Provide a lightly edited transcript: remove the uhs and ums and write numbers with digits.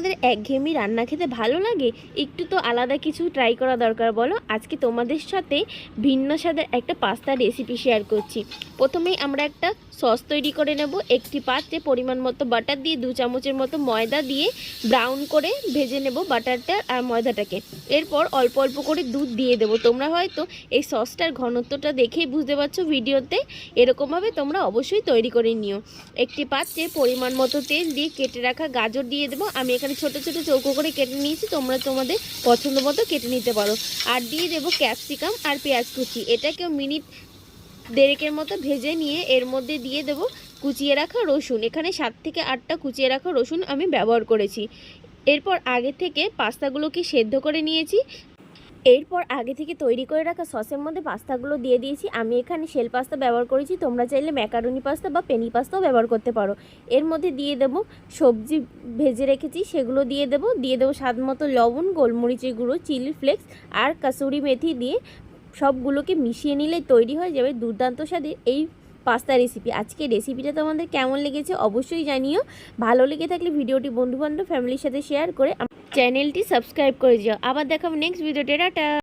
তোমাদের একঘেয়েমি রান্না খেতে ভালো লাগে? একটু তো আলাদা কিছু ট্রাই করা দরকার, বলো। আজকে তোমাদের সাথে ভিন্ন স্বাদের একটা পাস্তা রেসিপি শেয়ার করছি। প্রথমেই আমরা একটা সস তৈরি করে নেব। একটি পাত্রে পরিমাণ মতো বাটার দিয়ে 2 চামচের মতো ময়দা দিয়ে ব্রাউন করে ভেজে নেব বাটারটা আর ময়দাটাকে। এরপর অল্প অল্প করে দুধ দিয়ে দেবো। তোমরা হয়তো এই সসটার ঘনত্বটা দেখেই বুঝতে পারছো ভিডিওতে। এরকমভাবে তোমরা অবশ্যই তৈরি করে নিও। একটি পাত্রে পরিমাণ মতো তেল দিয়ে কেটে রাখা গাজর দিয়ে দেবো। আমি এখানে ছোট ছোট চৌকো করে কেটে নিয়েছি, তোমরা তোমাদের পছন্দ মতো কেটে নিতে পারো। আর দিয়ে দেবো ক্যাপসিকাম আর পেঁয়াজ কুচি। এটাকেও মিনিট দেড়েকের মতো ভেজে নিয়ে এর মধ্যে দিয়ে দেবো কুচিয়ে রাখা রসুন। এখানে 7 থেকে 8টা কুচিয়ে রাখা রসুন আমি ব্যবহার করেছি। এরপর আগে থেকে পাস্তাগুলোকে সেদ্ধ করে নিয়েছি। এরপর আগে থেকে তৈরি করে রাখা সসের মধ্যে পাস্তাগুলো দিয়ে দিয়েছি। আমি এখানে শেল পাস্তা ব্যবহার করেছি, তোমরা চাইলে ম্যাকারনি পাস্তা বা পেনি পাস্তাও ব্যবহার করতে পারো। এর মধ্যে দিয়ে দেবো সবজি ভেজে রেখেছি, সেগুলো দিয়ে দেবো স্বাদ মতো লবণ, গোলমরিচের গুঁড়ো, চিলি ফ্লেক্স আর কাসুরি মেথি দিয়ে সবগুলোকে মিশিয়ে নিলে তৈরি হয়ে যাবে দুর্দান্ত স্বাদের এই পাস্তা রেসিপি। আজকে রেসিপিটা তোমাদের কেমন লেগেছে অবশ্যই জানিও। ভালো লেগে থাকলে ভিডিওটি বন্ধুবান্ধব ফ্যামিলির সাথে শেয়ার করে চ্যানেলটি সাবস্ক্রাইব করে দিও। আবার দেখাবো নেক্সট ভিডিওতে। টাটা।